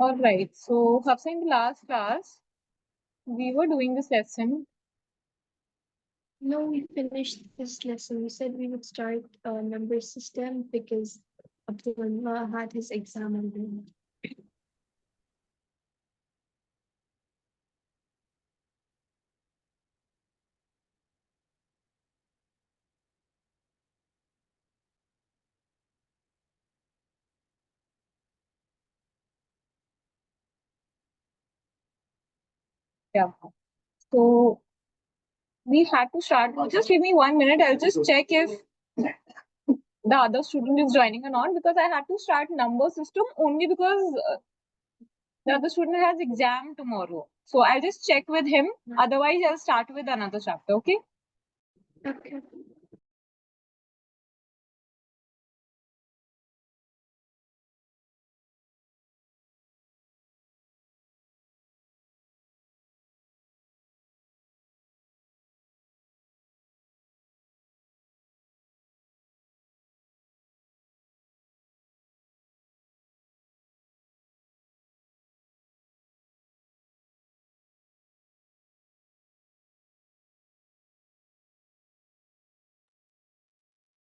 All right. So, Hafsa, in the last class, we were doing this lesson. No, we finished this lesson. We said we would start a number system because Abdullah had his exam on Yeah. So, we had to start. Just give me 1 minute. I'll just check if the other student is joining or not, because I had to start number system only because the other student has exam tomorrow. So, I'll just check with him. Otherwise, I'll start with another chapter. Okay. Okay.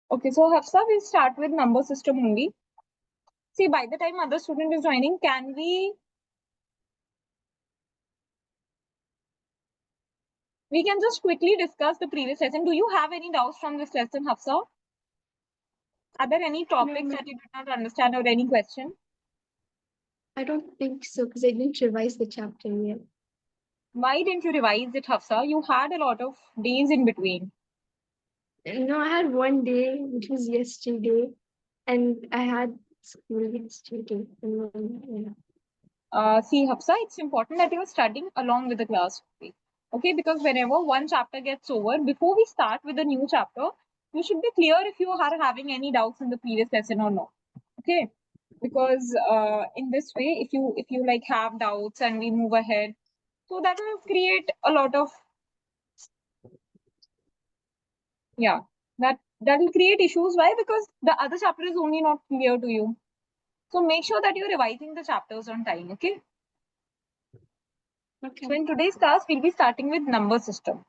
Okay. So, Hafsa, we'll start with number system only. See, by the time other student is joining, can we can just quickly discuss the previous lesson. Do you have any doubts from this lesson, Hafsa? Are there any topics that you did not understand or any question? I don't think so because I didn't revise the chapter yet. Why didn't you revise it, Hafsa? You had a lot of days in between. No, I had one day, which was yesterday, and I had school yesterday. And then, See, Hafsa, it's important that you are studying along with the class. Okay, because whenever one chapter gets over, before we start with the new chapter, you should be clear if you are having any doubts in the previous lesson or not. Okay, because in this way, if you like have doubts and we move ahead, so that will create a lot of yeah that will create issues. Why? Because the other chapter is only not clear to you. So make sure that you're revising the chapters on time. Okay. Okay. So in today's class, we'll be starting with number system.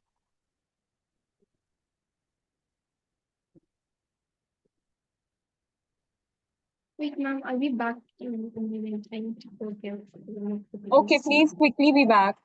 Wait, ma'am, I'll be back in a minute. I need to go there. Okay, please quickly be back.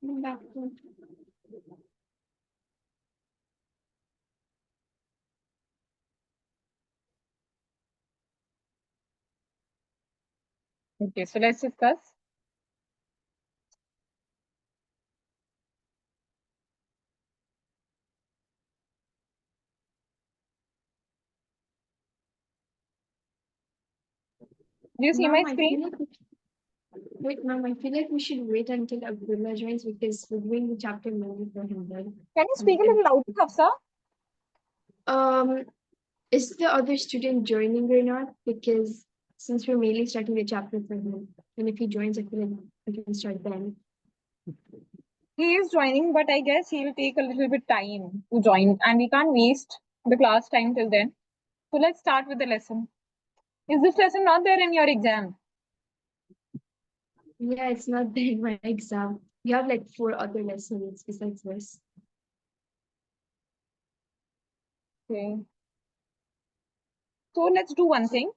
I'm back. Okay, so let's discuss. Do you see my Ma'am, I screen? feel like wait, ma'am, I feel like we should wait until Abdullah joins because we're doing the chapter movie for him then. Can you speak a little louder, Hafsa? Um, is the other student joining or not? Because since we're mainly starting the chapter for him, and if he joins, I feel like we can start then. He is joining, but I guess he'll take a little bit time to join, and we can't waste the class time till then. So let's start with the lesson. Is this lesson not there in your exam? Yeah, it's not there in my exam. We have like 4 other lessons besides this. Okay. So let's do one thing.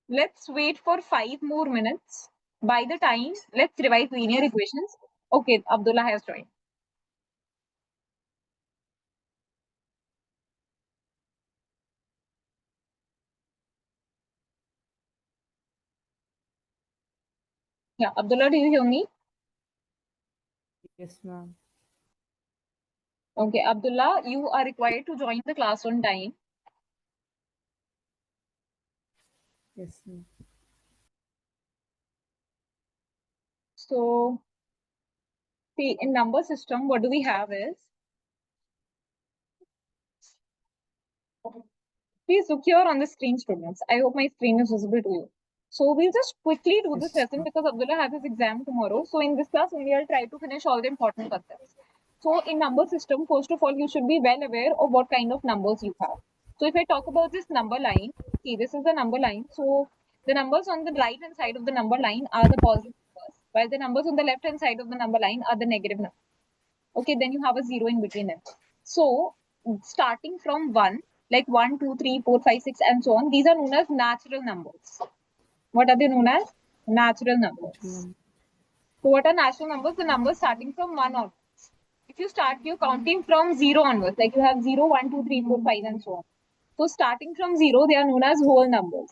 Let's wait for 5 more minutes. By the time, let's revise linear equations. Okay, Abdullah has joined. Yeah, Abdullah, do you hear me? Yes, ma'am. Okay, Abdullah, you are required to join the class on time. Yes, ma'am. So, see, in number system, what do we have is, please look here on the screen, students. I hope my screen is visible to you. So we'll just quickly do this Yes, lesson ma'am. because Abdullah has his exam tomorrow. So in this class only I'll try to finish all the important concepts. So in number system, first of all, you should be well aware of what kind of numbers you have. So if I talk about this number line, see, this is the number line. So the numbers on the right hand side of the number line are the positive numbers, while the numbers on the left hand side of the number line are the negative numbers. Okay, then you have a zero in between them. So starting from 1, like 1, 2, 3, 4, 5, 6, and so on, these are known as natural numbers. What are they known as? Natural numbers. So what are natural numbers? The numbers starting from 1 onwards. If you start your counting from 0 onwards, like you have 0, 1, 2, 3, 4, 5, and so on. So starting from 0, they are known as whole numbers.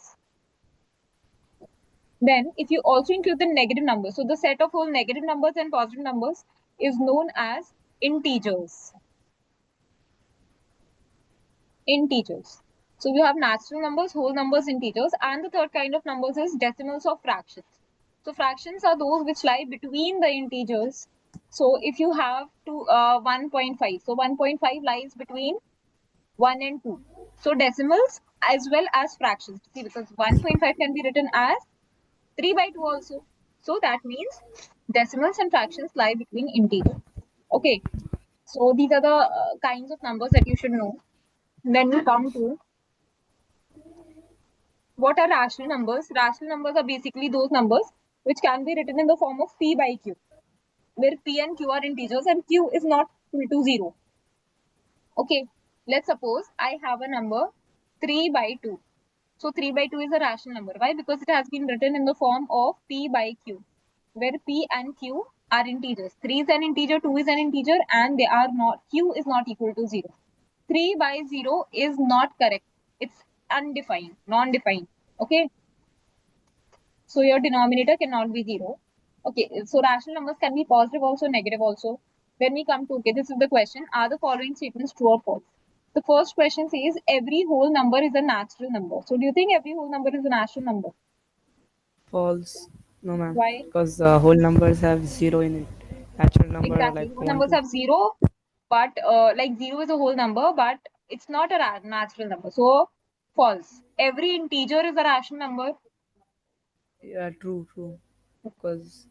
Then if you also include the negative numbers, so the set of whole negative numbers and positive numbers is known as integers. Integers. So you have natural numbers, whole numbers, integers, and the third kind of numbers is decimals or fractions. So fractions are those which lie between the integers. So if you have 1.5, so 1.5 lies between 1 and 2. So decimals as well as fractions. See, because 1.5 can be written as 3 by 2 also. So that means decimals and fractions lie between integers. Okay. So these are the kinds of numbers that you should know. Then we come to what are rational numbers? Rational numbers are basically those numbers which can be written in the form of P by Q, where P and Q are integers and Q is not equal to 0. Okay, let's suppose I have a number 3 by 2. So 3 by 2 is a rational number. Why? Because it has been written in the form of P by Q, where P and Q are integers. 3 is an integer, 2 is an integer, and they are not, Q is not equal to 0. 3 by 0 is not correct. It's undefined, non-defined. Okay. So your denominator cannot be 0. Okay, so rational numbers can be positive also, negative also. When we come to, okay, this is the question. Are the following statements true or false? The first question says every whole number is a natural number. So do you think every whole number is a natural number? False. No, ma'am. Why? Because whole numbers have zero in it. Natural number are Exactly. like Whole one, numbers two. have 0, but like 0 is a whole number, but it's not a natural number. So false. Every integer is a rational number. Yeah, true, true. Because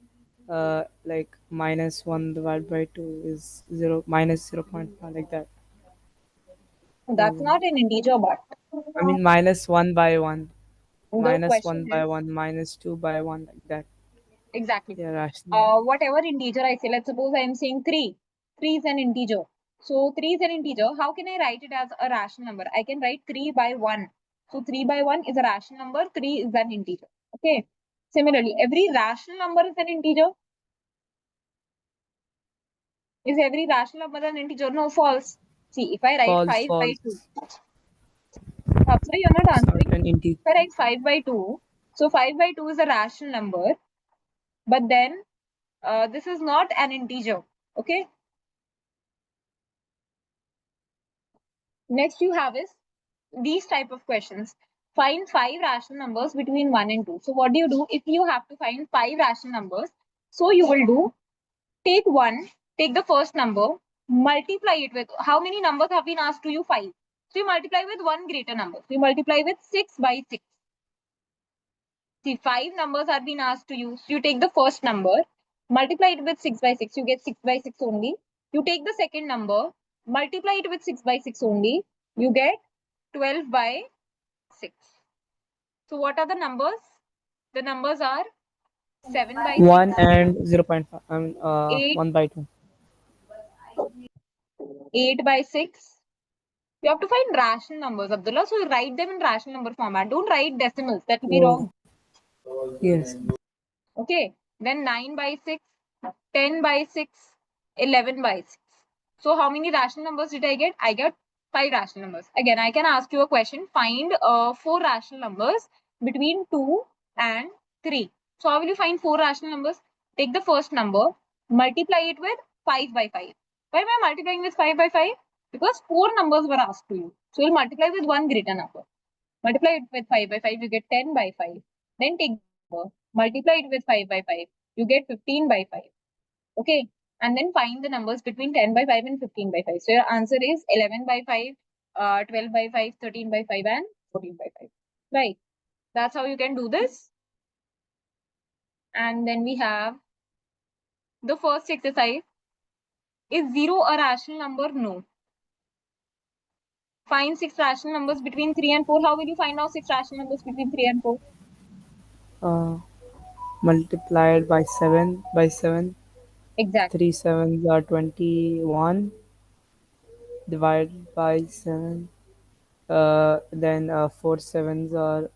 like minus one divided by two is zero, minus 0.5, like that. That's So not an integer, but I mean minus one by one, the minus question one by is one, minus two by one, like that. exactly. Yeah, rational. Whatever integer I say, let's suppose I am saying 3. 3 is an integer. So 3 is an integer. How can I write it as a rational number? I can write 3 by 1. So 3 by 1 is a rational number. 3 is an integer. Okay. Similarly, every rational number is an integer. Is every rational number an integer? No, false. See, if I write False, 5 by false. 2. Hafsa, you're not It's not answering. an integer. If I write 5 by 2, so 5 by 2 is a rational number. But then this is not an integer. Okay. Next you have is these type of questions. Find 5 rational numbers between 1 and 2. So what do you do if you have to find 5 rational numbers? So you will do, take 1, take the first number, multiply it with, how many numbers have been asked to you? 5. So you multiply with one greater number. So you multiply with 6 by 6. See, 5 numbers are being asked to you. So you take the first number, multiply it with 6 by 6. You get 6 by 6 only. You take the second number, multiply it with 6 by 6 only. You get 12 by 6. So what are the numbers? The numbers are 7 by 6, 1 and 0.5. I mean, 8, 1 by 2. 8 by 6. You have to find rational numbers, Abdullah. So you write them in rational number format. Don't write decimals. That will be Oh, wrong. yes. Okay. Then 9 by 6, 10 by 6, 11 by 6. So how many rational numbers did I get? I get 5 rational numbers. Again, I can ask you a question. Find 4 rational numbers between 2 and 3. So how will you find 4 rational numbers? Take the first number, multiply it with 5 by 5. Why am I multiplying with 5 by 5? Because 4 numbers were asked to you. So you'll multiply with one greater number. Multiply it with 5 by 5, you get 10 by 5. Then take the number, multiply it with 5 by 5, you get 15 by 5. Okay, and then find the numbers between 10 by 5 and 15 by 5. So your answer is 11 by 5, 12 by 5, 13 by 5, and 14 by 5. Right. That's how you can do this. And then we have the first exercise. Is 0 a rational number? No. Find 6 rational numbers between 3 and 4. How will you find out 6 rational numbers between 3 and 4? Uh, multiplied by 7. Exactly. 3 sevens are 21. Divided by 7. Then 4 sevens are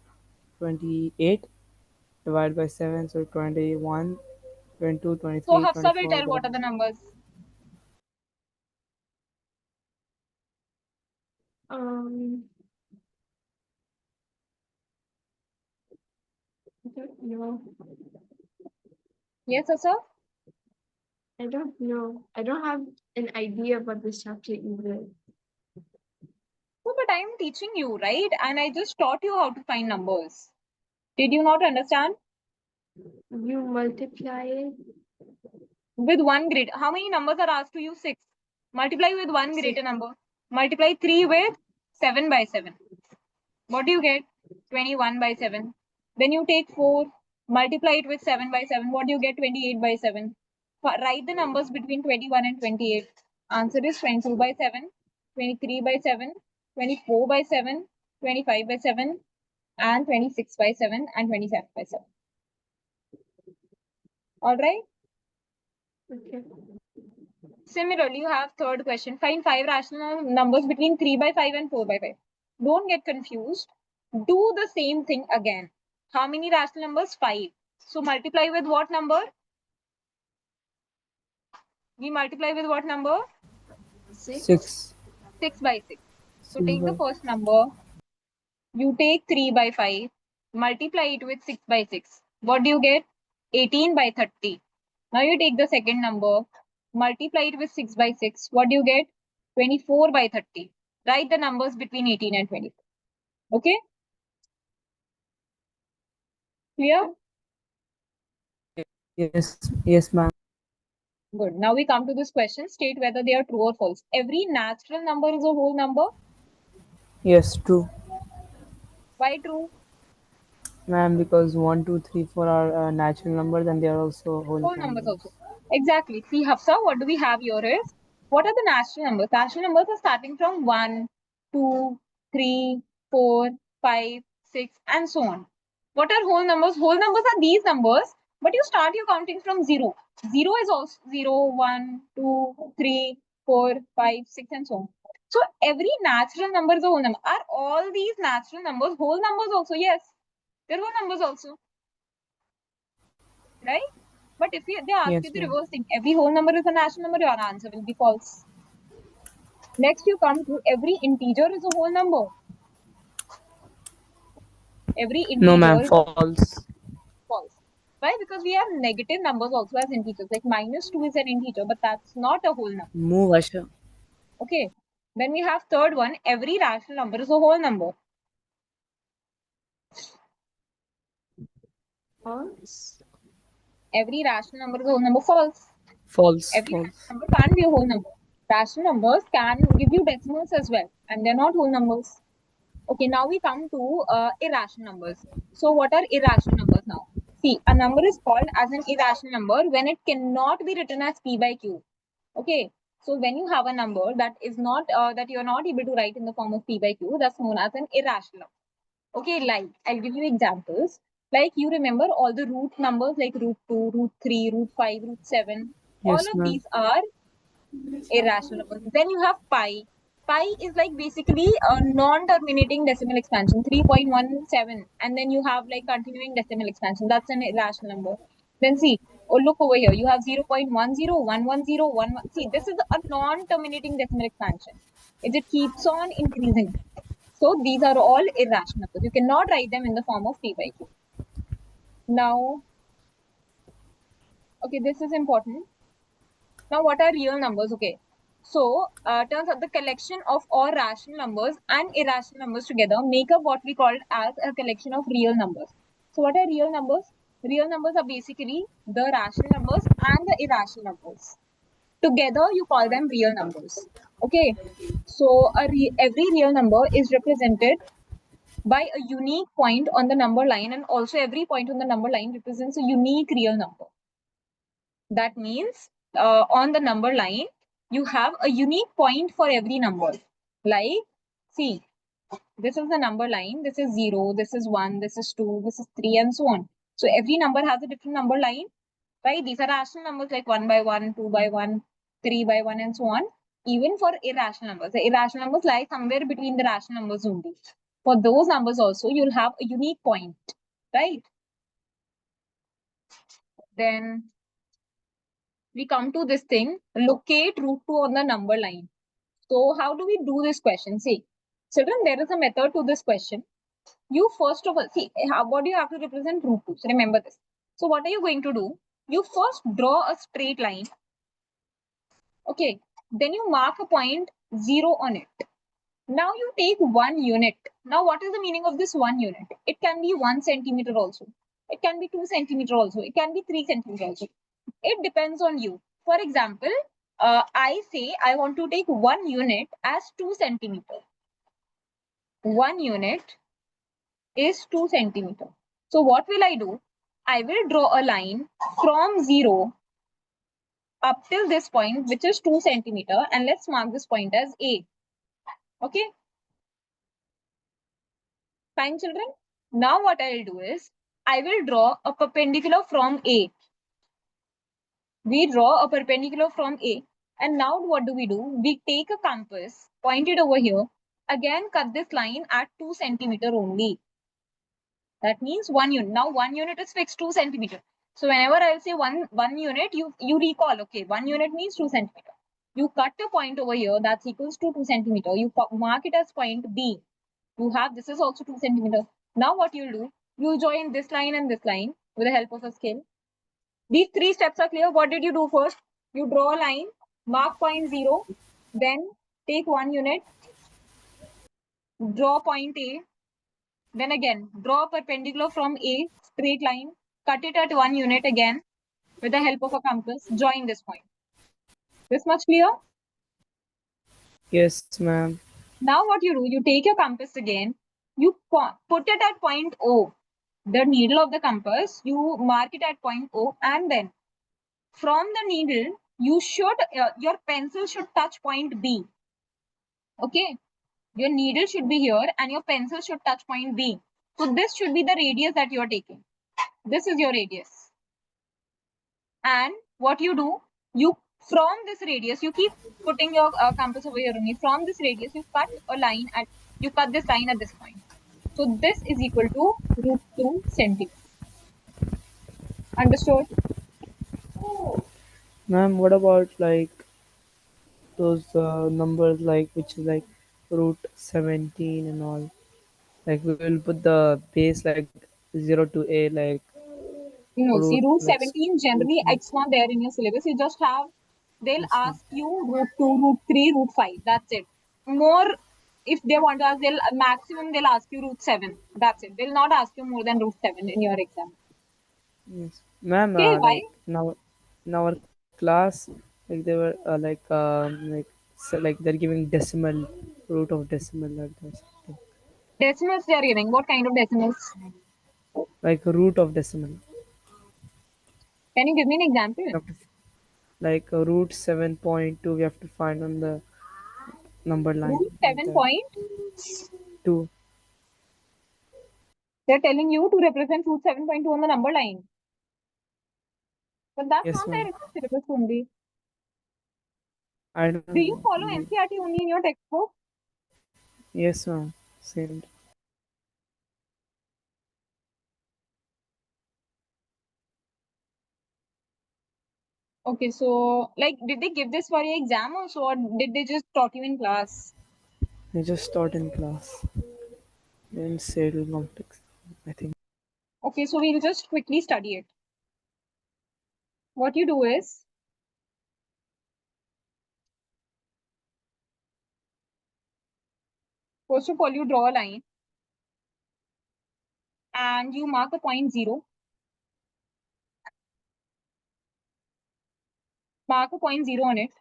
28. Divided by 7, so 21, 22, So 23, Hafsa will 24. tell what are the numbers. Um, I don't know. Yes, sir. I don't know. I don't have an idea about this chapter either. No, but I am teaching you, right? And I just taught you how to find numbers. Did you not understand? You multiply it. With one great. How many numbers are asked to you? 6. Multiply with one greater 6. number. Multiply 3 with 7 by 7. What do you get? 21 by 7. Then you take 4, multiply it with 7 by 7. What do you get? 28 by 7. Write the numbers between 21 and 28. Answer is 22 by 7, 23 by 7, 24 by 7, 25 by 7, and 26 by 7, and 27 by 7. All right. Okay. Similarly, you have third question. Find 5 rational numbers between 3 by 5 and 4 by 5. Don't get confused. Do the same thing again. How many rational numbers? 5. So multiply with what number? We multiply with what number? 6. 6. 6 by 6. So 6 take the by first number. You take 3 by 5. Multiply it with 6 by 6. What do you get? 18 by 30. Now you take the second number. Multiply it with 6 by 6. What do you get? 24 by 30. Write the numbers between 18 and 24. Okay? Clear? Yes, yes, ma'am. Good. Now we come to this question. State whether they are true or false. Every natural number is a whole number. Yes, true, Why true? ma'am. Because 1, 2, 3, 4 are natural numbers, and they are also whole Whole numbers numbers. also. Exactly. See, Hafsa, what do we have here is, what are the natural numbers? Natural numbers are starting from 1, 2, 3, 4, 5, 6, and so on. What are whole numbers? Whole numbers are these numbers, but you start your counting from 0. 0 is also 0, 1, 2, 3, 4, 5, 6, and so on. So every natural number is a whole number. Are all these natural numbers whole numbers also? Yes. They're whole numbers also. Right? But if they ask you Yes, the ma'am. reverse thing, every whole number is a natural number, your answer will be false. Next, you come to every integer is a whole number. Every No, integer ma'am. is False. false. Why? Because we have negative numbers also as integers. Like -2 is an integer, but that's not a whole number. Move, Asha. Okay. Then we have third one, every rational number is a whole number. False. Every rational number is a whole number. False. False. Every rational False. number can't be a whole number. Rational numbers can give you decimals as well, and they're not whole numbers. Okay, now we come to irrational numbers. So what are irrational numbers now? See, a number is called as an irrational number when it cannot be written as p by q. Okay, so when you have a number that is not that you are not able to write in the form of p by q, that's known as an irrational number. Okay, like I'll give you examples. Like you remember all the root numbers like root 2, root 3, root 5, root 7. All Yes, of ma'am. these are irrational numbers. Then you have pi. Pi is like basically a non-terminating decimal expansion, 3.17. And then you have like continuing decimal expansion. That's an irrational number. Then see, oh, look over here. You have 0.10, 110, See, this is a non-terminating decimal expansion. It keeps on increasing. So these are all irrational numbers. You cannot write them in the form of p by q. Now, Okay, this is important. Now, what are real numbers? Okay, so turns out the collection of all rational numbers and irrational numbers together make up what we call as a collection of real numbers. So, what are real numbers? Real numbers are basically the rational numbers and the irrational numbers. Together, you call them real numbers. Okay, so every real number is represented by a unique point on the number line, and also every point on the number line represents a unique real number. That means on the number line, you have a unique point for every number. Like, see, this is the number line, this is 0, this is 1, this is 2, this is 3, and so on. So every number has a different number line, right? These are rational numbers like 1 by 1, 2 by 1, 3 by 1, and so on. Even for irrational numbers, the irrational numbers lie somewhere between the rational numbers only. For those numbers also, you'll have a unique point, right? Then we come to this thing, locate root 2 on the number line. So how do we do this question? See, children, there is a method to this question. You first of all, see, what do you have to represent root 2? So remember this. So what are you going to do? You first draw a straight line. Okay, then you mark a point 0 on it. Now you take 1 unit. Now what is the meaning of this 1 unit? It can be 1 centimeter also. It can be 2 centimeter also. It can be 3 centimeter also. It depends on you. For example, I say I want to take 1 unit as 2 centimeter. 1 unit is 2 centimeter. So what will I do? I will draw a line from 0 up till this point, which is 2 centimeter, and let's mark this point as A. Okay, fine, children. Now what I'll do is I will draw a perpendicular from A. We draw a perpendicular from A. And now what do? We take a compass, point it over here, again cut this line at 2 centimeter only. That means 1 unit. Now 1 unit is fixed 2 centimeter. So whenever I'll say one unit, you recall, okay, 1 unit means 2 centimeter. You cut a point over here that's equals to 2 centimeter. You mark it as point B. You have, this is also 2 centimeter. Now what you'll do, you'll join this line and this line with the help of a scale. These 3 steps are clear. What did you do first? You draw a line, mark point 0, then take 1 unit, draw point A, then again draw a perpendicular from A, straight line, cut it at 1 unit again with the help of a compass, join this point. This much clear? Yes, ma'am. Now what you do, you take your compass again, you put it at point O. The needle of the compass, you mark it at point O, and then from the needle, you should, your pencil should touch point B. Okay, your needle should be here and your pencil should touch point B. So this should be the radius that you are taking. This is your radius. And what you do, you from this radius, you keep putting your compass over here only. From this radius, you cut a line at, you cut this line at this point. So this is equal to root 2 centimeter. Understood? Ma'am, what about like those numbers like which is like root 17 and all? Like we will put the base like 0 to A, like No, root see, root like 17 root generally 1. it's not there in your syllabus. You just have, they'll Yes, ma'am. ask you root 2, root 3, root 5. That's it. More, if they want to ask, they'll maximum they'll ask you root 7. That's it. They'll not ask you more than root 7 in your exam. Yes, ma'am. Okay, why? Like now, in our class, like they were like they're giving decimal, root of decimal, like that, something. Decimals they are giving. What kind of decimals? Like root of decimal. Can you give me an example? We have to, like root 7.2. We have to find on the number line Root like 7 that. point. 2. They're telling you to represent root 7.2 on the number line. But that's Yes, not there ma'am. in the syllabus only. I don't Do you know. follow Maybe. NCRT only in your textbook? Yes, ma'am. Same. Okay, so like, did they give this for your exam also, or did they just taught you in class? They just taught in class. They didn't say it will complex. I think. Okay, so we'll just quickly study it. what you do is, first of all, you draw a line and you mark a point 0. Mark a point 0 on it.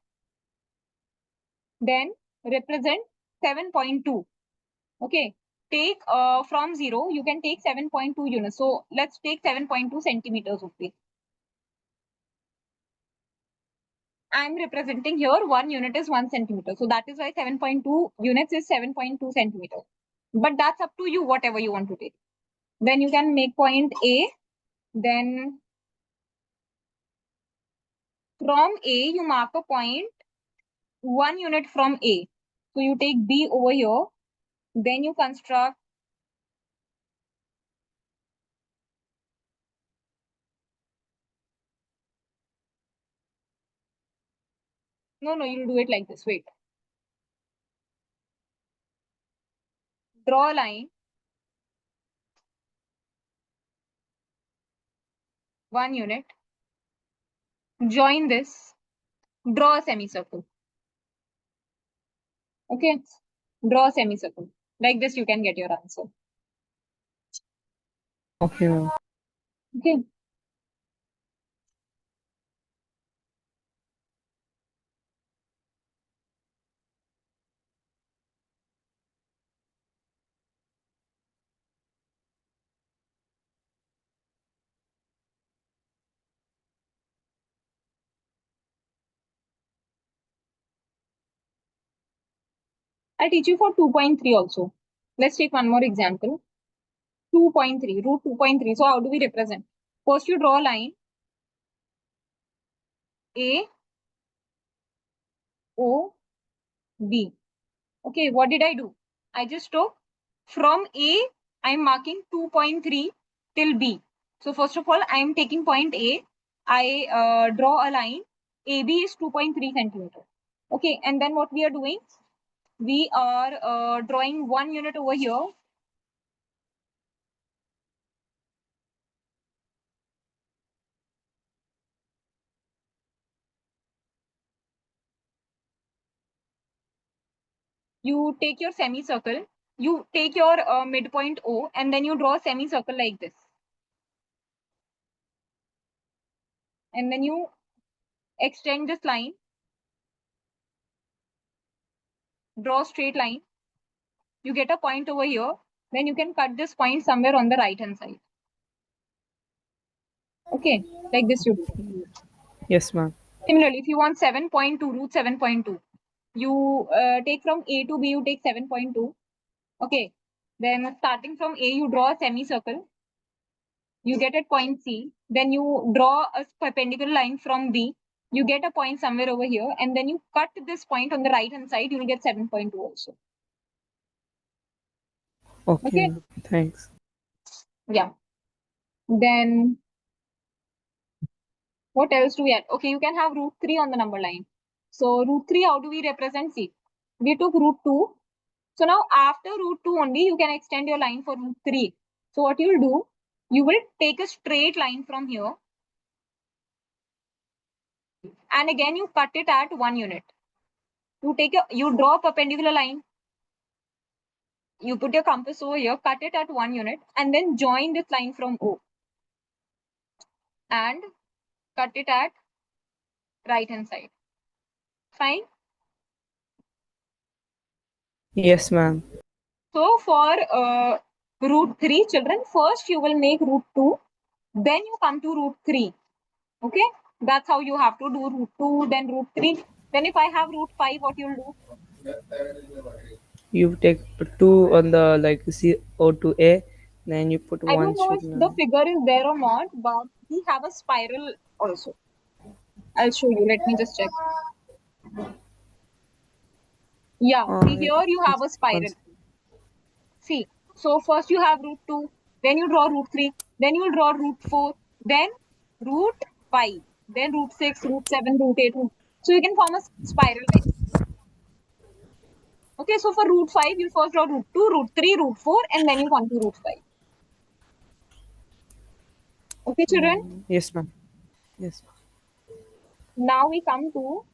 Then represent 7.2. Okay. Take from 0, you can take 7.2 units. So let's take 7.2 centimeters. Okay. I'm representing here 1 unit is 1 centimeter. So that is why 7.2 units is 7.2 centimeters. But that's up to you, whatever you want to take. Then you can make point A. Then from A, you mark a point 1 unit from A. So you take B over here. Then you construct no, you'll do it like this. Wait. Draw a line. 1 unit. Join this. Draw a semicircle. Okay. Draw a semicircle. Like this, you can get your answer. Okay, ma'am. Okay. I'll teach you for 2.3 also. Let's take one more example. 2.3, root 2.3. So how do we represent? First, you draw a line. A, O, B. Okay, what did I do? I just took from A, I'm marking 2.3 till B. So first of all, I'm taking point A. I draw a line. AB is 2.3 centimeter. Okay, and then what we are doing? We are drawing 1 unit over here. You take your semicircle. You take your midpoint O, and then you draw a semicircle like this. And then you extend this line. Draw a straight line. You get a point over here. Then you can cut this point somewhere on the right hand side. Okay, like this you do. Yes, ma'am. Similarly, if you want 7.2, root 7.2, you take from A to B, you take 7.2. Okay, then starting from A, you draw a semicircle. You get at point C. Then you draw a perpendicular line from B. You get a point somewhere over here. And then you cut this point on the right hand side. You will get 7.2 also. Okay, Okay, ma'am. Thanks. yeah. Then what else do we add? Okay, you can have root 3 on the number line. So root 3, how do we represent? See, we took root 2. So now after root 2 only, you can extend your line for root 3. So what you will do, you will take a straight line from here. And again, you cut it at 1 unit. You draw a perpendicular line. You put your compass over here, cut it at 1 unit, and then join this line from O. And cut it at right hand side. Fine. Yes, ma'am. So for root 3 children, first you will make root 2, then you come to root 3. Okay, that's how you have to do root 2, then root 3. Then if I have root 5, what you'll do? You take two on the like C O to A, then you put I don't one know if should the now. figure is there or not, but we have a spiral also. I'll show you. Let me just check. Yeah, see Yeah, here you have a one spiral. See, so first you have root 2, then you draw root 3, then you draw root 4, then root 5, then root 6, root 7, root 8. So you can form a spiral like this. Okay, so for root 5, you first draw root 2, root 3, root 4, and then you come to root 5. Okay, children? Yes, ma'am. Yes. Now we come to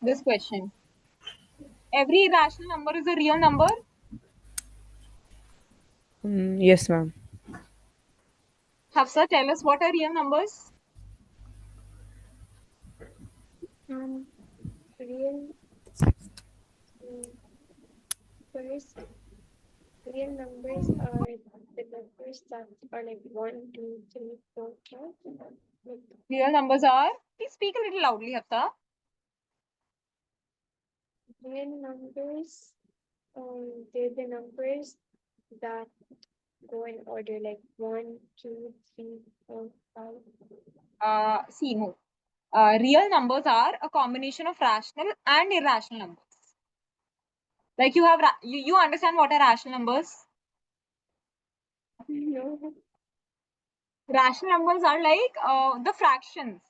this question. Every irrational number is a real number. Yes, ma'am. Hafsa, tell us what are real numbers? Real first real numbers are the numbers that are like 1, 2, 3, 4, 5. Like, Real numbers are. Please speak a little loudly, Hafsa. real numbers, they're the numbers that go in order like 1, 2, 3, 4, 5. See, no. Real numbers are a combination of rational and irrational numbers. Like you understand what are rational numbers? No. Rational numbers are like the fractions.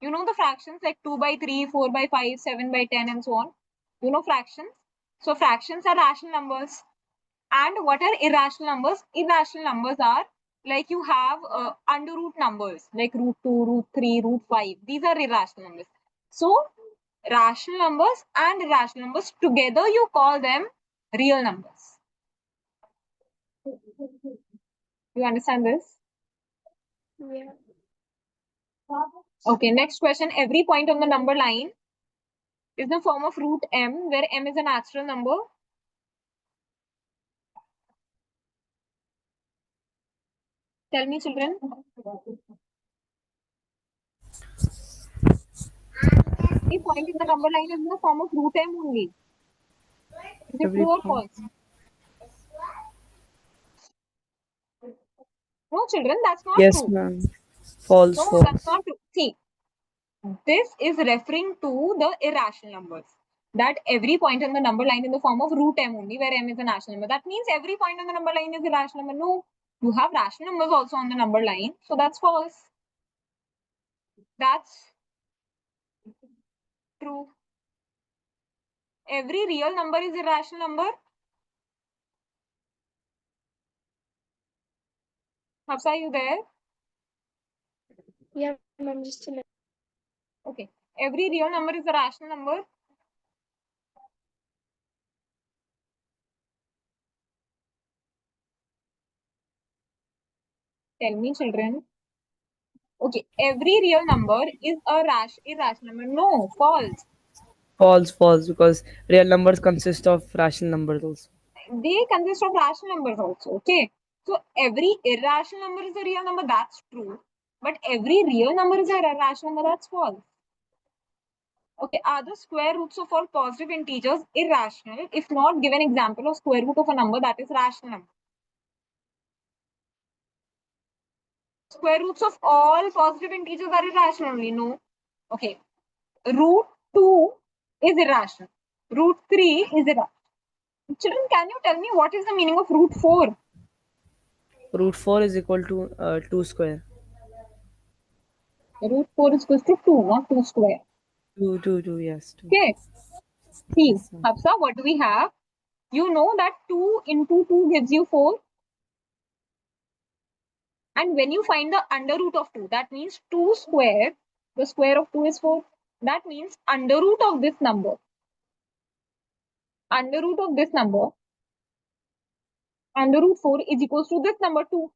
You know the fractions like 2 by 3, 4 by 5, 7 by 10 and so on. You know fractions. So fractions are rational numbers. And what are irrational numbers? Irrational numbers are like you have under root numbers like root 2, root 3, root 5. These are irrational numbers. So rational numbers and irrational numbers together you call them real numbers. You understand this? Yeah. Okay, next question. Every point on the number line is the form of root m, where m is a natural number. Tell me, children. Every point in the number line is in the form of root m only. Is it Every true or point. false? No, children, that's not Yes, true. ma'am. False, No, that's false. not true. See, this is referring to the irrational numbers. That every point on the number line in the form of root m only, where m is a natural number. That means every point on the number line is irrational number. No, you have rational numbers also on the number line. So that's false. That's true. Every real number is irrational number. Hafsa, are you there? Yeah, I'm just a Okay. Every real number is a rational number. Tell me, children. Okay. Every real number is a irrational number. No, false. False, false, because real numbers consist of rational numbers also. They consist of rational numbers also. Okay. So every irrational number is a real number. That's true. But every real number is a irrational number. That's false. Okay. Are the square roots of all positive integers irrational? If not, give an example of square root of a number that is rational number. Square roots of all positive integers are irrational only. No. Okay. Root 2 is irrational. Root 3 is irrational. Children, can you tell me what is the meaning of root 4? Root 4 is equal to 2 square. Root 4 is equal to 2, not 2 square. 2, 2, 2, yes, 2. Okay. See, Yes, ma'am. Hafsa, what do we have? You know that 2 into 2 gives you 4. And when you find the under root of 2, that means 2 square, the square of 2 is 4. That means under root of this number, under root of this number, under root 4 is equals to this number 2.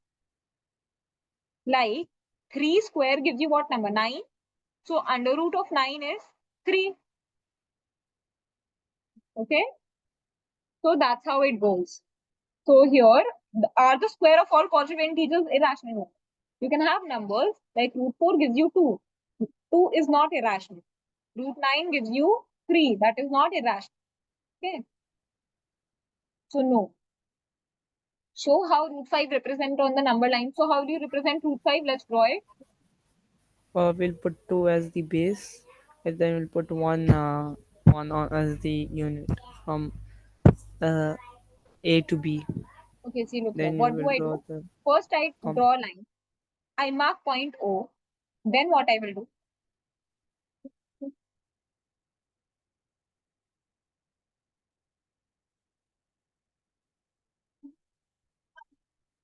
Like 3 square gives you what number? 9. So under root of 9 is 3. Okay. So that's how it goes. So here are the square of all positive integers irrational? No. You can have numbers like root 4 gives you 2. 2 is not irrational. Root 9 gives you 3. That is not irrational. Okay. So no. Show how root 5 represent on the number line. So how do you represent root 5? Let's draw it. We'll put 2 as the base, and then we'll put 1, 1 on as the unit from uh, A to B. Okay, see, look here. Then we What do will I draw do? the First, I com- draw a line. I mark point O. Then what I will do?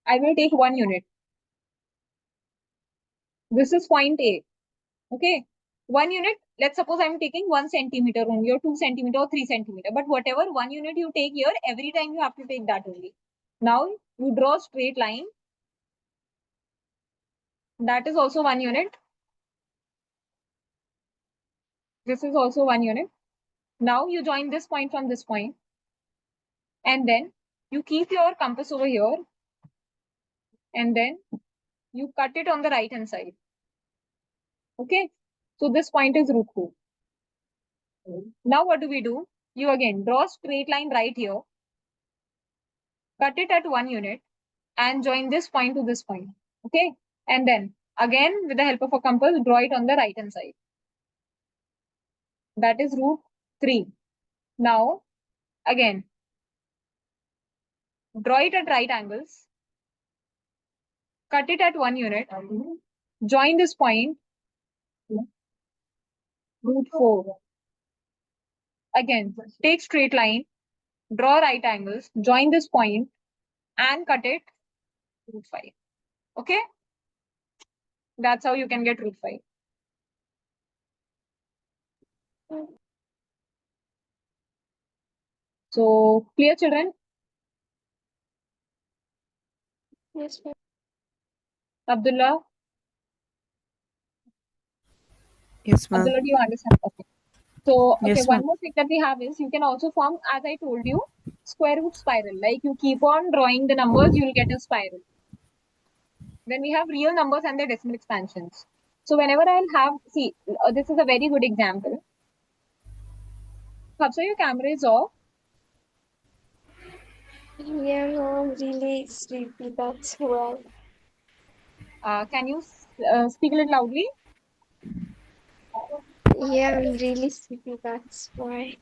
I will take one unit. This is point A. Okay. 1 unit, let's suppose I'm taking 1 centimeter only, or 2 centimeter, or 3 centimeter. But whatever 1 unit you take here, every time you have to take that only. Now you draw a straight line. That is also 1 unit. This is also 1 unit. Now you join this point from this point. And then you keep your compass over here. And then you cut it on the right hand side. Okay. So this point is root 2. Now what do? You again draw a straight line right here. Cut it at 1 unit. And join this point to this point. Okay. And then again, with the help of a compass, draw it on the right hand side. That is root 3. Now, again, draw it at right angles. Cut it at 1 unit. Join this point. Root 4. Again, take straight line. Draw right angles. Join this point. And cut it root 5. Okay. That's how you can get root 5. So, clear, children? Yes, ma'am. Abdullah? Yes, ma'am. Abdullah, do you understand? Okay. So, okay, Yes, one ma'am. more trick that we have is you can also form, as I told you, square root spiral. Like you keep on drawing the numbers, you will get a spiral. Then we have real numbers and their decimal expansions. So whenever I'll have, see, this is a very good example. So your camera is off. Yeah, no, I'm really sleepy. That's why. Can you speak a little loudly? Yeah, I'm really sleepy. That's why.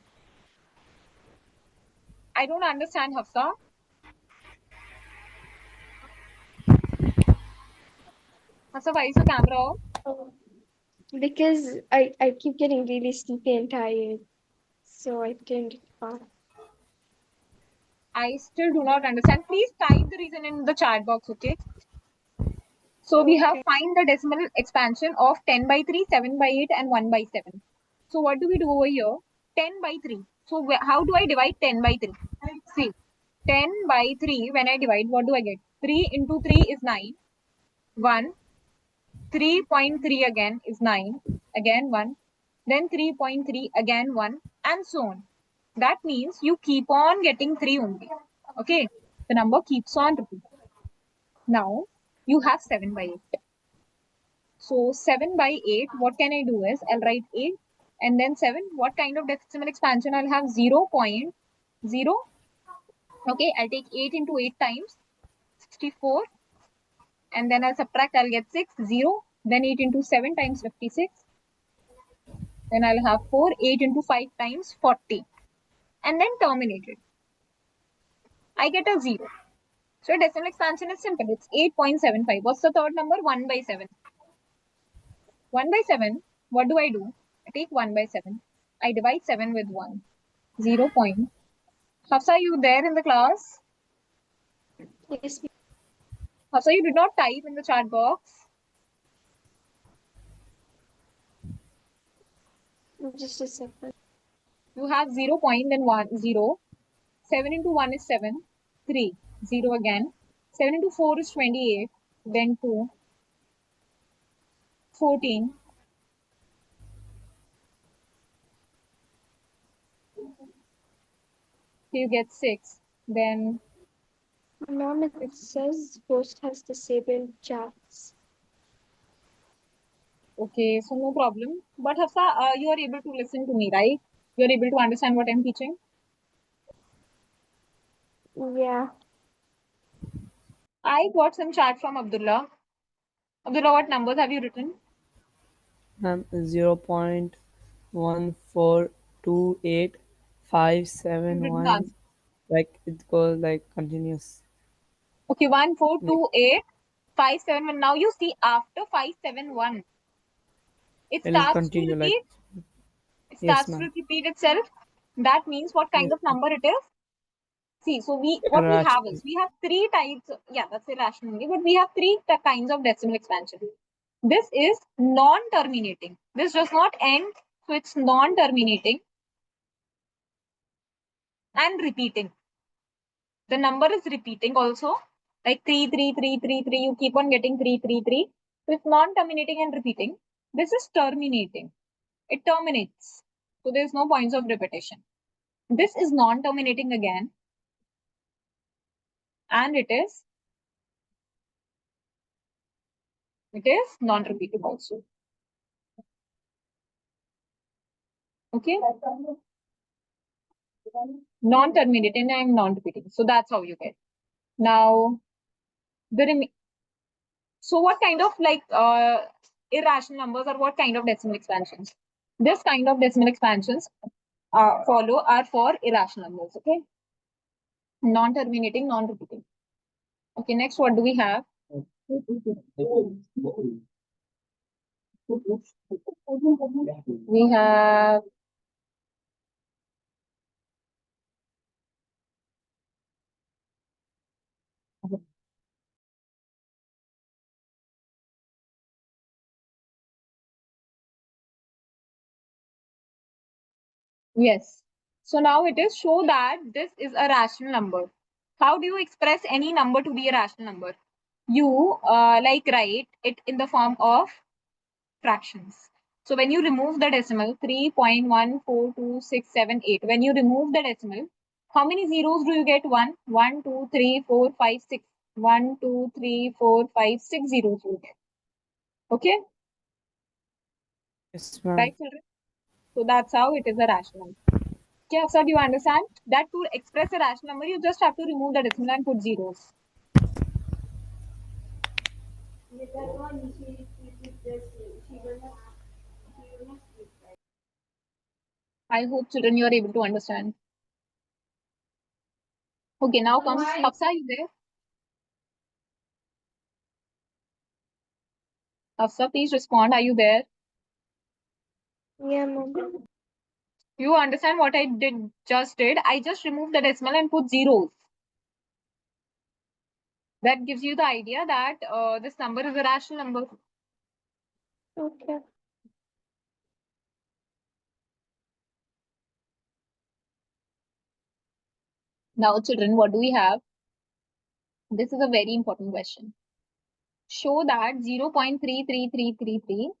I don't understand, Hafsa. Hafsa, why is your camera off? Oh, because I keep getting really sleepy and tired. So I turned it off. I still do not understand. Please type the reason in the chat box, okay? So we have Okay. find the decimal expansion of 10 by 3, 7 by 8, and 1 by 7. So what do we do over here? 10 by 3. So how do I divide 10 by 3? See, 10 by 3, when I divide, what do I get? 3 into 3 is 9. 1. 3.3 again is 9. Again 1. Then 3.3, again 1. And so on. That means you keep on getting 3 only. Okay. The number keeps on repeating. Now, you have 7 by 8. So 7 by 8, what can I do is, I'll write 8 and then 7. What kind of decimal expansion I'll have? 0.0. Okay, I'll take 8 into 8 times, 64. And then I'll subtract, I'll get 6, 0. Then 8 into 7 times 56. Then I'll have 4, 8 into 5 times 40. And then terminate it. I get a 0. So decimal expansion is simple. It's 8.75. What's the third number? 1 by 7. 1 by 7, what do? I take 1 by 7. I divide 7 with 1. 0. Hafsa, are you there in the class? Yes, Hafsa, you did not type in the chat box. just a second. You have 0, then 1, 0. 7 into 1 is 7. 3. 0 again. 7 into 4 is 28. Then 2. 14. So you get 6. Then, Mom, it says post has disabled chats. okay, so no problem. But Hafsa, you are able to listen to me, right? You are able to understand what I'm teaching? Yeah. I got some chat from Abdullah. Abdullah, what numbers have you written? 0.1428571. You've written the answer. Like it goes like continuous. Okay, 1, 4, Like 2, 8, 5, 7, 1. Now you see after 5, 7, 1, it it will starts to continue like repeat. It yes, starts to ma'am. repeat itself. That means what kind Yes, of number it is? See, so what we have irrational. is we have 3 types. Yeah, that's irrational only, but we have 3 kinds of decimal expansion. This is non-terminating. This does not end, so it's non-terminating and repeating. The number is repeating also, like 3, 3, 3, 3, 3. You keep on getting 3, 3, 3. So it's non-terminating and repeating. This is terminating. It terminates. So there's no points of repetition. This is non-terminating again. And it is non-repeating also. Okay. Non-terminating and non-repeating. So that's how you get. Now, so what kind of like irrational numbers or what kind of decimal expansions? This kind of decimal expansions follow are for irrational numbers. Okay. Non-terminating, non-repeating. Okay. Next, what do we have? We have yes. So now it is show that this is a rational number. How do you express any number to be a rational number? You like write it in the form of fractions. So when you remove the decimal 3.14267.8, when you remove the decimal, how many zeros do you get? 1, 1, 2, 3, 4, 5, 6. 1, 2, 3, 4, 5, 6 zeros you get. Okay? Yes, ma'am. Right, children? So that's how it is a rational number. Okay, sir, do you understand? That to express a rational number, you just have to remove the decimal and put zeros. I hope, children, you are able to understand. Okay, now comes Hafsa, you there? Hafsa, please respond. Are you there? Yeah, mom. You understand what I just did? I just removed the decimal and put zeros. That gives you the idea that this number is a rational number. Okay. Now, children, what do we have? This is a very important question. Show that 0.33333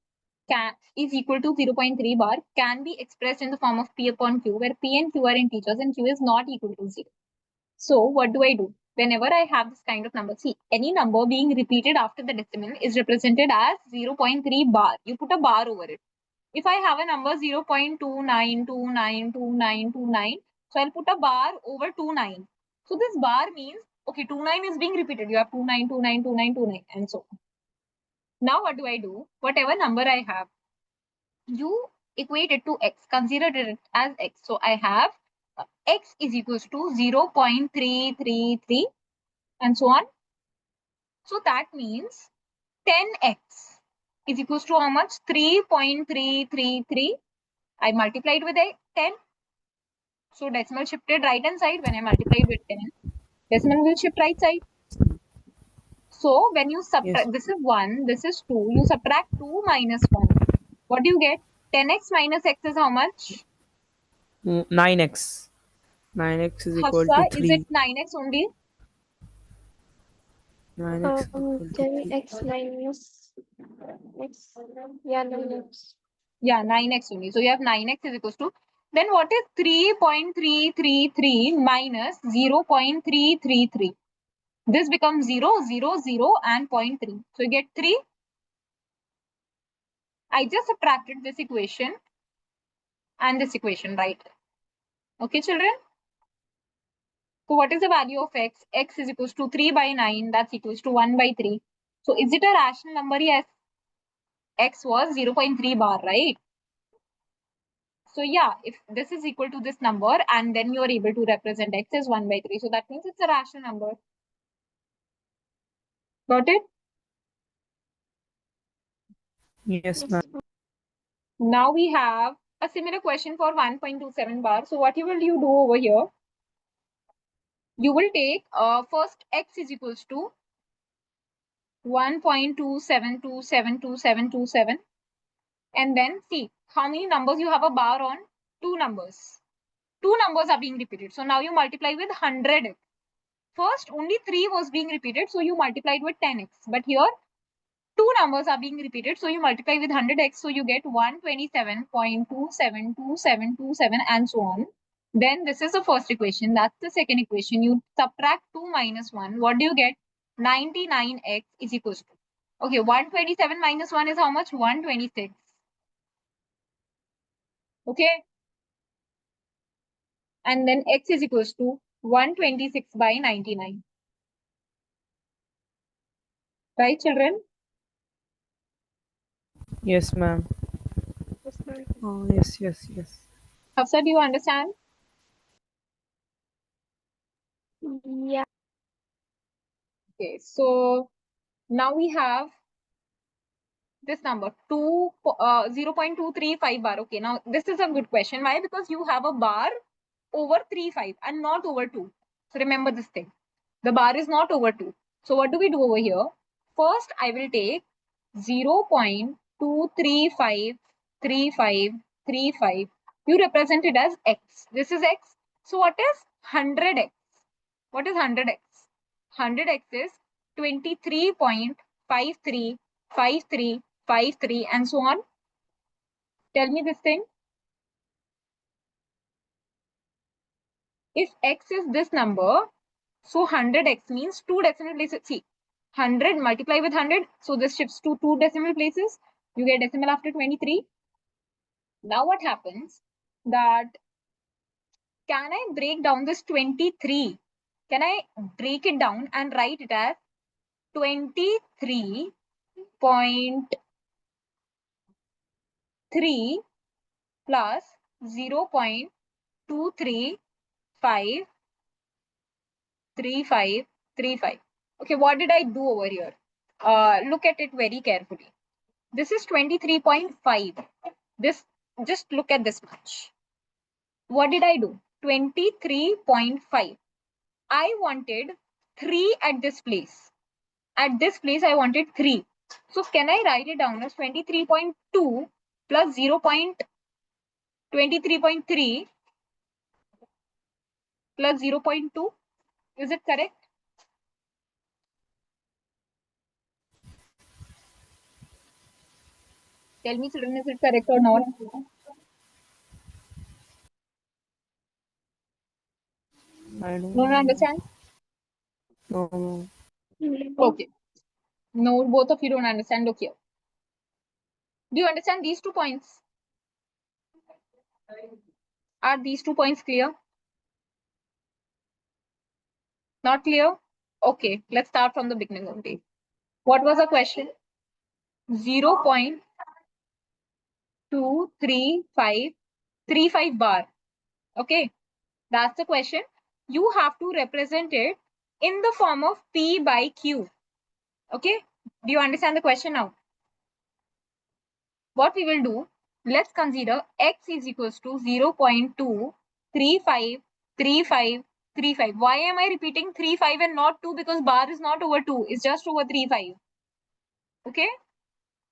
is equal to 0.3 bar can be expressed in the form of P upon Q, where P and Q are integers and Q is not equal to 0. So what do I do? Whenever I have this kind of number, see, any number being repeated after the decimal is represented as 0.3 bar. You put a bar over it. If I have a number 0.29292929, so I'll put a bar over 29. So this bar means, okay, 29 is being repeated. You have 29292929 and so on. Now what do I do? Whatever number I have, you equate it to x, consider it as x. So I have x is equals to 0.333 and so on. So that means 10x is equals to how much? 3.333. I multiplied with 10. So decimal shifted right hand side. When I multiplied with 10, decimal will shift right side. So when you subtract, Yes. this is 1, this is 2. You subtract 2 minus 1. What do you get? 10x minus x is how much? 9x. 9x is equal to Hafsa, is it 3. 9x only? 9x is equal to 3. 10x minus x. Yeah, 9x. Yeah, 9x only. So you have 9x is equals to, then what is 3.333 minus 0.333? This becomes 0, 0, 0 and 0.3. So you get 3. I just subtracted this equation and this equation, right? Okay, children? So what is the value of x? X is equals to 3 by 9. That's equals to 1 by 3. So is it a rational number? Yes. X was 0.3 bar, right? So yeah, if this is equal to this number and then you are able to represent x as 1 by 3. So that means it's a rational number. Got it? Yes, ma'am. Now we have a similar question for 1.27 bar. So what will you do over here? You will take first x is equals to 1.27272727. And then see how many numbers you have a bar on. 2 numbers. 2 numbers are being repeated. So now you multiply with 100. First, only 3 was being repeated, so you multiplied with 10x. But here, 2 numbers are being repeated, so you multiply with 100x, so you get 127.272727 and so on. Then this is the first equation. That's the second equation. You subtract 2 minus 1. What do you get? 99x is equals to. Okay, 127 minus 1 is how much? 126. Okay. And then x is equals to 126 by 99. Right, children? Yes, ma'am. Yes, ma'am. Oh, yes, yes, yes. Hafsa, do you understand? Yeah. Okay, so now we have this number 0.235 bar. Okay, now this is a good question. Why? Because you have a bar over 3.5 and not over 2. So remember this thing. The bar is not over 2. So what do we do over here? First, I will take 0.2353535. You represent it as x. This is x. So what is 100x? What is 100x? 100x is 23.535353 and so on. Tell me this thing. If x is this number, so 100x means 2 decimal places. See, 100 multiply with 100. So this shifts to 2 decimal places. You get decimal after 23. Now what happens that can I break down this 23? Can I break it down and write it as 23.3 plus 0.2353535. Okay, what did I do over here? Look at it very carefully. This is 23.5. This, just look at this much. What did I do? 23.5. I wanted 3 at this place. At this place, I wanted 3. So can I write it down as 23.2 plus 0.23.3 plus 0.2? Is it correct? Tell me, children, is it correct or not? I don't No one know. understands? No, no. Okay. No, both of you don't understand. Look here. Do you understand these 2 points? Are these 2 points clear? Not clear? Okay, let's start from the beginning only. What was the question? 0.23535 bar. Okay, that's the question. You have to represent it in the form of P by Q. Okay, do you understand the question now? What we will do, let's consider x is equals to 0.2353535. Why am I repeating 35 and not 2? Because bar is not over 2, it's just over 35. Okay,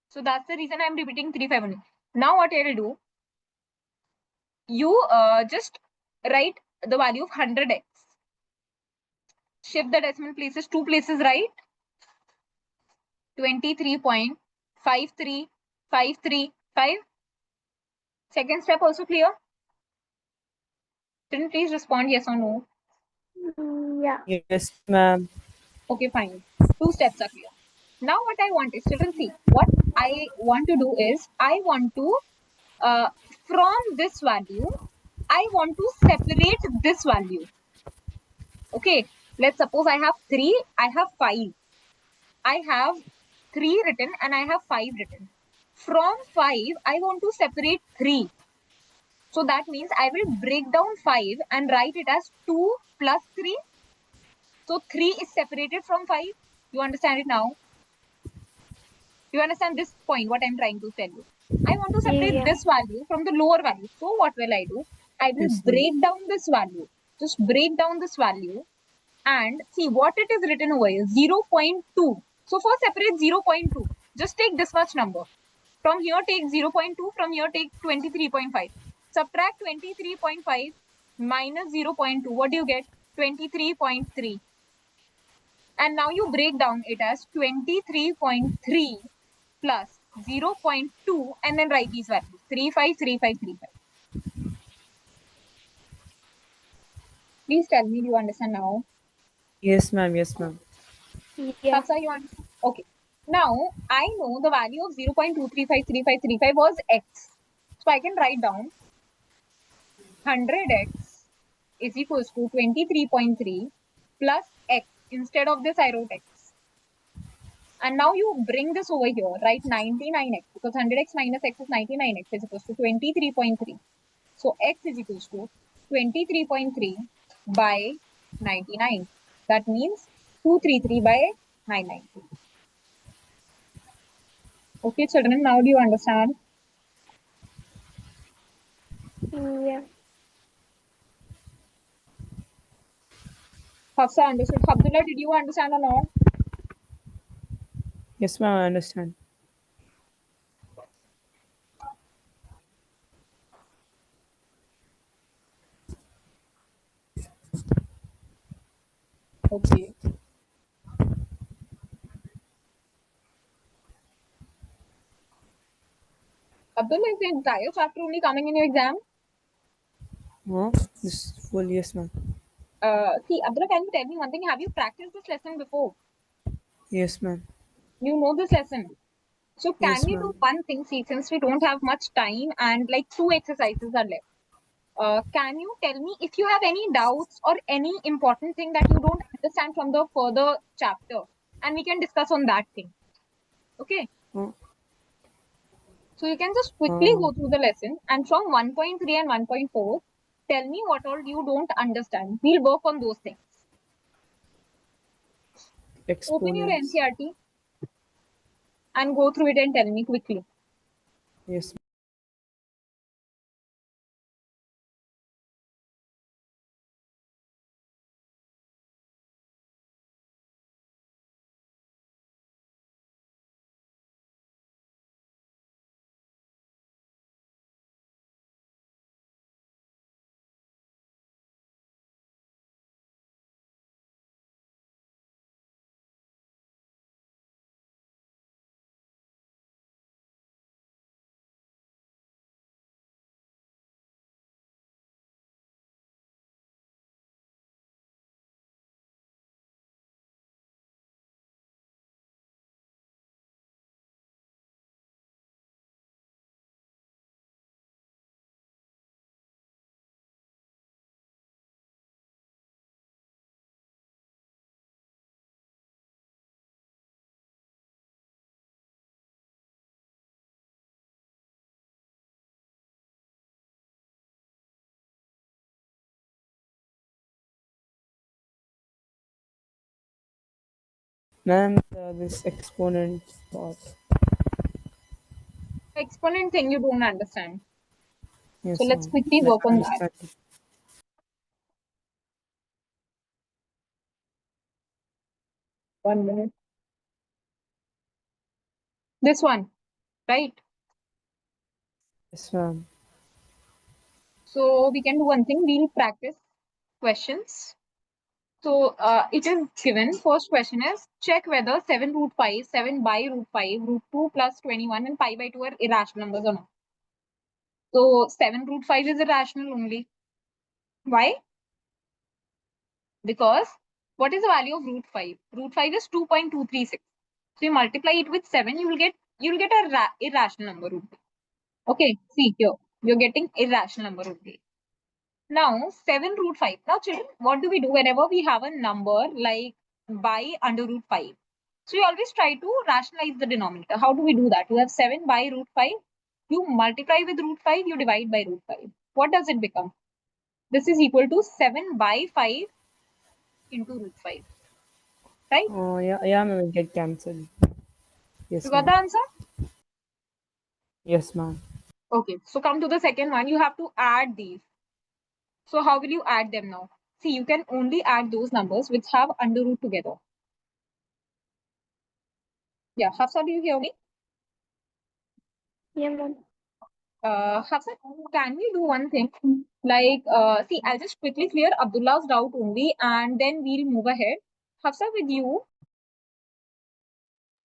so that's the reason I'm repeating 35 only. Now what I will do, you just write the value of 100x. Shift the decimal places 2 places, right? 23.53535. Second step also clear? Then please respond yes or no. Yeah. Yes, ma'am. Okay, fine. 2 steps are clear. Now what I want is, children, see, what I want to do is, I want to, from this value, I want to separate this value. Okay, let's suppose I have 3, I have 5. I have 3 written and I have 5 written. From 5, I want to separate 3. So that means I will break down 5 and write it as 2 plus 3. So 3 is separated from 5. You understand it now? You understand this point, what I'm trying to tell you? I want to separate Yeah. this value from the lower value. So what will I do? I will Yes, ma'am. break down this value. Just break down this value and see what it is written over here, 0.2. So first separate 0.2. Just take this much number. From here take 0.2, from here take 23.5. Subtract 23.5 minus 0.2. What do you get? 23.3. And now you break down it as 23.3 plus 0.2 and then write these values. 35, 35, 35. Please tell me, do you understand now? Yes, ma'am. Yes, ma'am. Yeah. Hafsa, you understand? Okay. Now, I know the value of 0.2353535 was x. So I can write down 100x is equals to 23.3 plus x. Instead of this, I wrote x. And now you bring this over here, write 99x, because 100x minus x is 99x is equals to 23.3. So x is equals to 23.3 by 99. That means 233 by 990. Okay, children, now do you understand? Yeah. Hafsa understood. Abdullah, did you understand or not? Yes, ma'am. I understand. Okay. Abdullah, is the entire chapter only coming in your exam? Huh? This full. Yes, ma'am. See, Abdullah, can you tell me one thing? Have you practiced this lesson before? Yes, ma'am. You know this lesson. So can Yes, we do ma'am. one thing? See, since we don't have much time and like 2 exercises are left. Can you tell me if you have any doubts or any important thing that you don't understand from the further chapter, and we can discuss on that thing. Okay. Huh? So you can just quickly go through the lesson, and from 1.3 and 1.4, tell me what all you don't understand. We'll work on those things. Open your Exponents. NCRT and go through it and tell me quickly. Yes. Ma'am, this exponent part. Exponent thing you don't understand. So Yes, let's ma'am. quickly Like work on that. understand. 1 minute. This one, right? Yes, ma'am. So we can do one thing. We'll practice questions. So it is given. First question is check whether 7 root 5, 7 by root 5, root 2 plus 21 and pi by 2 are irrational numbers or not. So 7 root 5 is irrational only. Why? Because what is the value of root 5? Root 5 is 2.236. So you multiply it with 7, you will get a irrational number root 2. Okay, see here. You're getting irrational number root 2. Now, 7 root 5. Now, children, what do we do whenever we have a number like by under root 5? So, you always try to rationalize the denominator. How do we do that? You have 7 by root 5. You multiply with root 5, you divide by root 5. What does it become? This is equal to 7 by 5 into root 5. Right? Oh, yeah, yeah, ma'am. It get cancelled. You Yes, got ma'am. the answer? Yes, ma'am. Okay. So, come to the second one. You have to add these. So, how will you add them now? See, you can only add those numbers which have under root together. Yeah, Hafsa, do you hear me? Yeah, ma'am. Hafsa, can we do one thing? Like, see, I'll just quickly clear Abdullah's doubt only, and then we'll move ahead. Hafsa,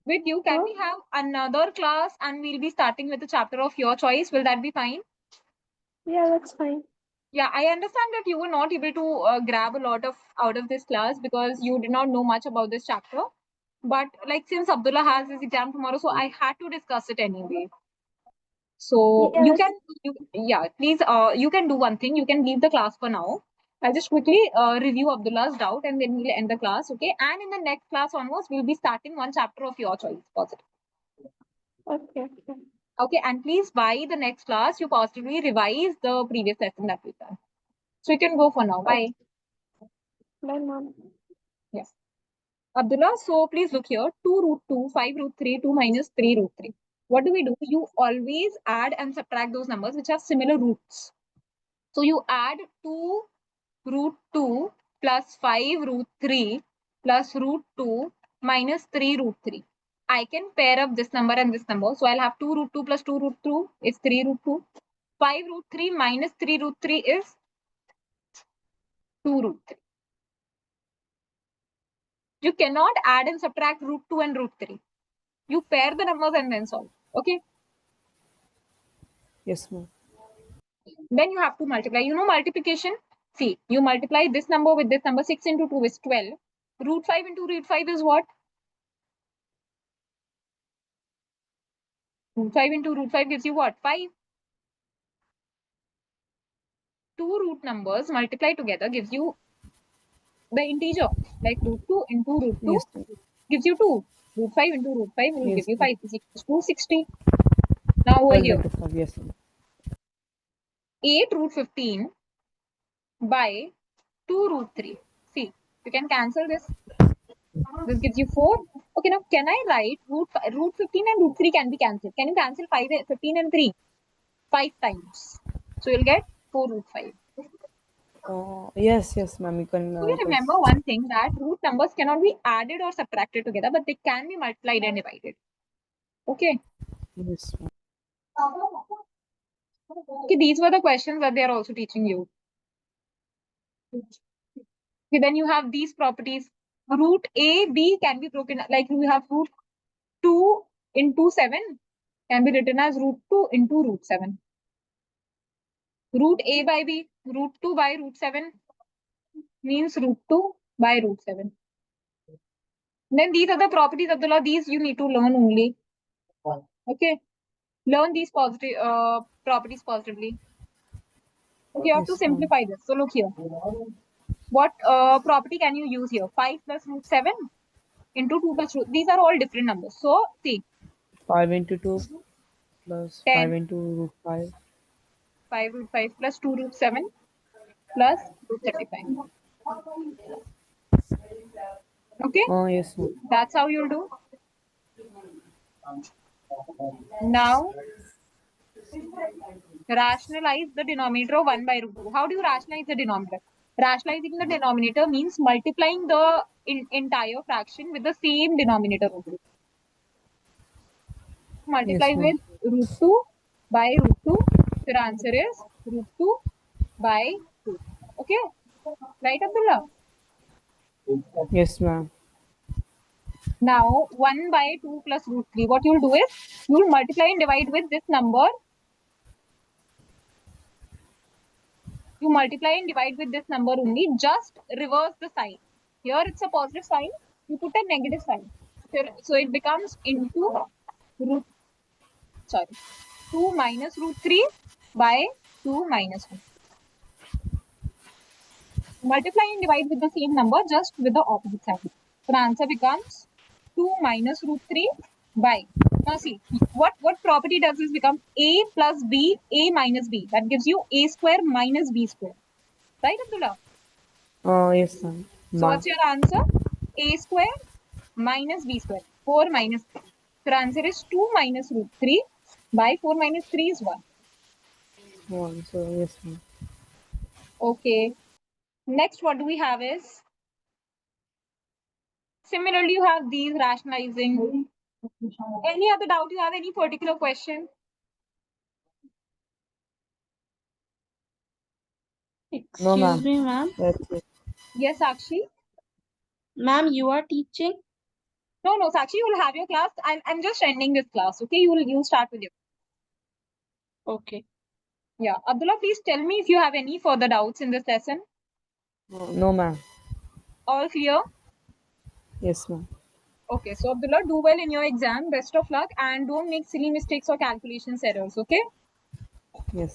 can we have another class, and we'll be starting with a chapter of your choice? Will that be fine? Yeah, that's fine. Yeah, I understand that you were not able to grab a lot of out of this class because you did not know much about this chapter. But like since Abdullah has his exam tomorrow, so I had to discuss it anyway. So Yeah, you can, please, you can do one thing. You can leave the class for now. I'll just quickly review Abdullah's doubt and then we'll end the class, okay? And in the next class onwards, we'll be starting one chapter of your choice. Positive. okay. Okay, and please by the next class, you positively revise the previous lesson that we've done. So you can go for now. Bye. Bye, mom. Yes. Abdullah, so please look here. 2 root 2, 5 root 3, 2 minus 3 root 3. What do? You always add and subtract those numbers which have similar roots. So you add 2 root 2 plus 5 root 3 plus root 2 minus 3 root 3. I can pair up this number and this number. So I'll have 2 root 2 plus 2 root 2 is 3 root 2. 5 root 3 minus 3 root 3 is 2 root 3. You cannot add and subtract root 2 and root 3. You pair the numbers and then solve. Okay. Yes, ma'am. Then you have to multiply. You know multiplication? See, you multiply this number with this number. 6 into 2 is 12. Root 5 into root 5 is what? Root 5 into root 5 gives you what? 5. Two root numbers multiplied together gives you the integer. Like root 2 into root 2 Yes, ma'am. gives you 2. Root 5 into root 5 will give Yes, you ma'am. 5 is equals to 60. Now over 12 here, into 5. Yes, ma'am. 8 root 15 by 2 root 3. See, you can cancel this. This gives you 4. Okay, now can I write root 15 and root 3 can be cancelled. Can you cancel 15 and 3? 5 times. So you'll get 4 root 5. Yes, ma'am. You can So you remember just. one thing that root numbers cannot be added or subtracted together, but they can be multiplied and divided. Okay. Yes, ma'am. Okay, these were the questions that they are also teaching you. Okay, then you have these properties. Root A, B can be broken, like you have root 2 into 7 can be written as root 2 into root 7. Root A by B, root 2 by root 7 means root 2 by root 7. Then these are the properties of the law. These you need to learn only. Okay. Learn these positive properties positively. Okay, you have to Yes, ma'am. simplify this. So look here. What property can you use here? 5 plus root 7 into 2 plus root. These are all different numbers. So see, 5 into 2 plus 5 10, into root 5. 5 root 5 plus 2 root 7 plus root 35. Okay, Oh, yes, ma'am. that's how you'll do. Now rationalize the denominator of 1 by root 2. How do you rationalize the denominator? Rationalizing the denominator means multiplying the entire fraction with the same denominator only. Multiply Yes, ma'am. with root 2 by root 2. Your answer is root 2 by 2. Okay, right, Abdullah? Yes, ma'am. Now 1 by 2 plus root 3. What you'll do is you'll multiply and divide with this number. You multiply and divide with this number only. Just reverse the sign. Here it's a positive sign. You put a negative sign. So it becomes into root, sorry, 2 minus root 3 by 2 minus 1. Multiply and divide with the same number, just with the opposite side. So the answer becomes 2 minus root 3 by. Now see, what property does this become? A plus B, A minus B. That gives you A square minus B square. Right, Abdullah? Yes, ma'am. So Ma. what's your answer? A square minus B square. 4 minus 3. So the answer is 2 minus root 3 by 4 minus 3 is 1. 1. So, yes, ma'am. Okay. Next, what do we have is, similarly, you have these rationalizing Any other doubt you have? Any particular question? No, ma'am. Excuse me, ma'am. That's it. Yes, Sakshi. Ma'am, you are teaching? No, Sakshi, you will have your class. I'm just ending this class. Okay, you'll start with your. Okay. Yeah, Abdullah, please tell me if you have any further doubts in this lesson. No, ma'am. All clear? Yes, ma'am. Okay, so Abdullah, do well in your exam. Best of luck, and don't make silly mistakes or calculations errors. Okay. Yes.